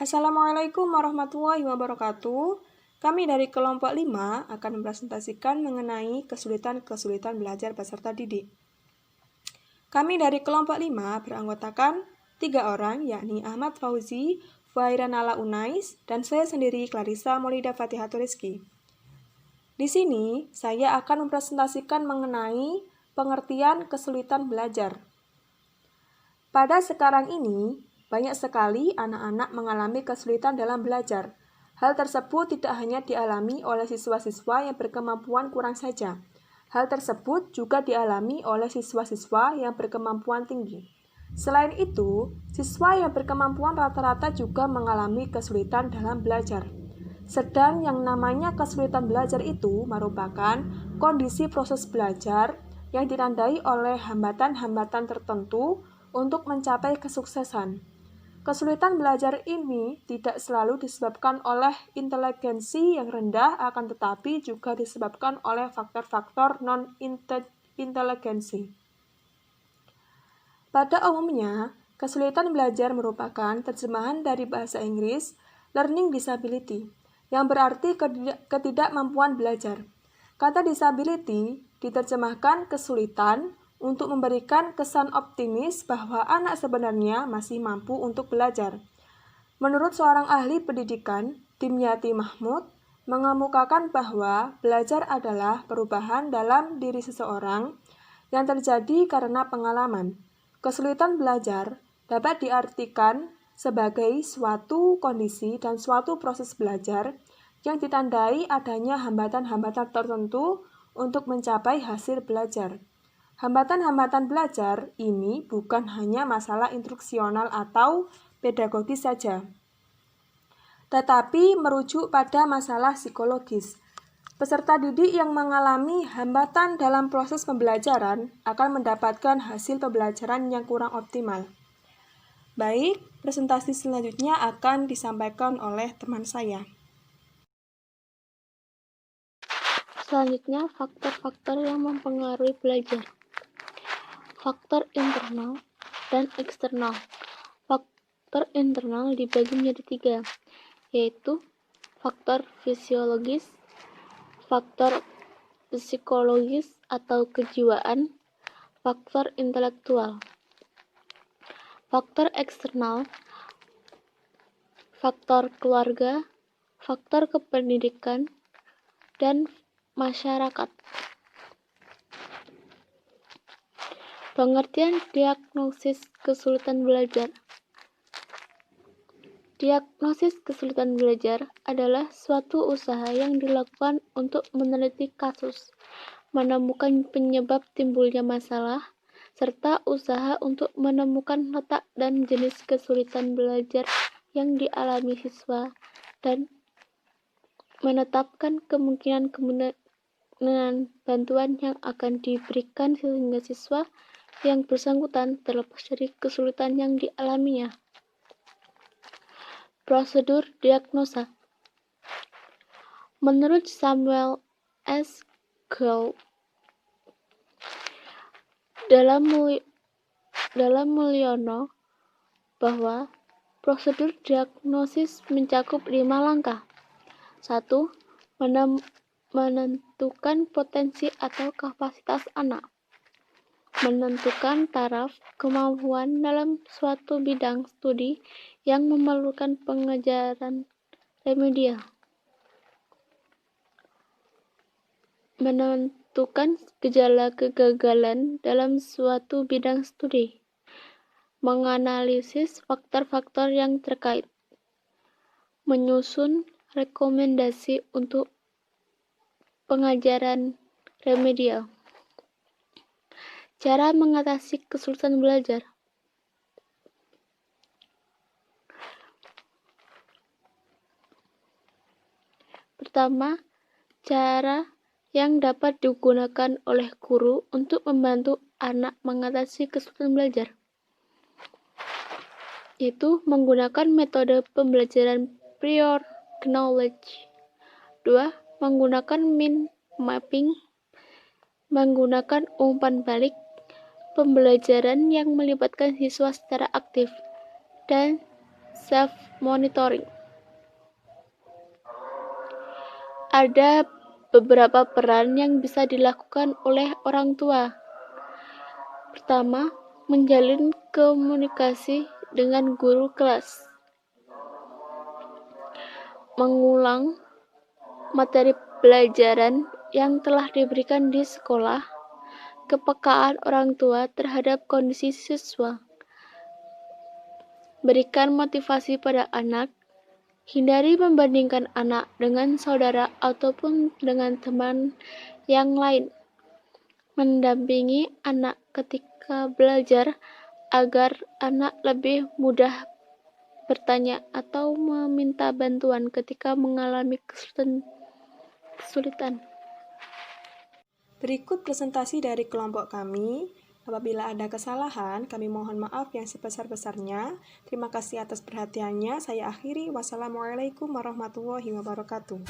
Assalamualaikum warahmatullahi wabarakatuh. Kami dari kelompok 5 akan mempresentasikan mengenai kesulitan-kesulitan belajar peserta didik. Kami dari kelompok 5 beranggotakan 3 orang, yakni Ahmad Fauzi, Fahira Nala Unais, dan saya sendiri, Clarissa Maulida Fatihatul Rizki. Di sini, saya akan mempresentasikan mengenai pengertian kesulitan belajar. Pada sekarang ini, banyak sekali anak-anak mengalami kesulitan dalam belajar. Hal tersebut tidak hanya dialami oleh siswa-siswa yang berkemampuan kurang saja. Hal tersebut juga dialami oleh siswa-siswa yang berkemampuan tinggi. Selain itu, siswa yang berkemampuan rata-rata juga mengalami kesulitan dalam belajar. Sedang yang namanya kesulitan belajar itu merupakan kondisi proses belajar yang ditandai oleh hambatan-hambatan tertentu untuk mencapai kesuksesan. Kesulitan belajar ini tidak selalu disebabkan oleh inteligensi yang rendah, akan tetapi juga disebabkan oleh faktor-faktor non-inteligensi. Pada umumnya, kesulitan belajar merupakan terjemahan dari bahasa Inggris learning disability, yang berarti ketidakmampuan belajar. Kata disability diterjemahkan kesulitan untuk memberikan kesan optimis bahwa anak sebenarnya masih mampu untuk belajar. Menurut seorang ahli pendidikan, Dimyati Mahmud, mengemukakan bahwa belajar adalah perubahan dalam diri seseorang yang terjadi karena pengalaman. Kesulitan belajar dapat diartikan sebagai suatu kondisi dan suatu proses belajar yang ditandai adanya hambatan-hambatan tertentu untuk mencapai hasil belajar. Hambatan-hambatan belajar ini bukan hanya masalah instruksional atau pedagogis saja, tetapi merujuk pada masalah psikologis. Peserta didik yang mengalami hambatan dalam proses pembelajaran akan mendapatkan hasil pembelajaran yang kurang optimal. Baik, presentasi selanjutnya akan disampaikan oleh teman saya. Selanjutnya, faktor-faktor yang mempengaruhi belajar. Faktor internal dan eksternal. Faktor internal dibagi menjadi 3, yaitu faktor fisiologis, faktor psikologis atau kejiwaan, faktor intelektual. Faktor eksternal, faktor keluarga, faktor kependidikan, dan masyarakat. Pengertian diagnosis kesulitan belajar. Diagnosis kesulitan belajar adalah suatu usaha yang dilakukan untuk meneliti kasus, menemukan penyebab timbulnya masalah, serta usaha untuk menemukan letak dan jenis kesulitan belajar yang dialami siswa dan menetapkan kemungkinan bantuan yang akan diberikan sehingga siswa yang bersangkutan terlepas dari kesulitan yang dialaminya. Prosedur diagnosa. Menurut Samuel S. Gould, dalam Mulyono, bahwa prosedur diagnosis mencakup 5 langkah. 1. Menentukan potensi atau kapasitas anak. Menentukan taraf kemampuan dalam suatu bidang studi yang memerlukan pengajaran remedial. Menentukan gejala kegagalan dalam suatu bidang studi. Menganalisis faktor-faktor yang terkait. Menyusun rekomendasi untuk pengajaran remedial. Cara mengatasi kesulitan belajar. Pertama, cara yang dapat digunakan oleh guru untuk membantu anak mengatasi kesulitan belajar, yaitu menggunakan metode pembelajaran prior knowledge. 2. Menggunakan mind mapping, menggunakan umpan balik, pembelajaran yang melibatkan siswa secara aktif, dan self-monitoring. Ada beberapa peran yang bisa dilakukan oleh orang tua. Pertama, menjalin komunikasi dengan guru kelas. Mengulang materi pelajaran yang telah diberikan di sekolah. Kepekaan orang tua terhadap kondisi siswa. Berikan motivasi pada anak. Hindari membandingkan anak dengan saudara ataupun dengan teman yang lain. Mendampingi anak ketika belajar agar anak lebih mudah bertanya atau meminta bantuan ketika mengalami kesulitan. Berikut presentasi dari kelompok kami. Apabila ada kesalahan, kami mohon maaf yang sebesar-besarnya. Terima kasih atas perhatiannya. Saya akhiri. Wassalamualaikum warahmatullahi wabarakatuh.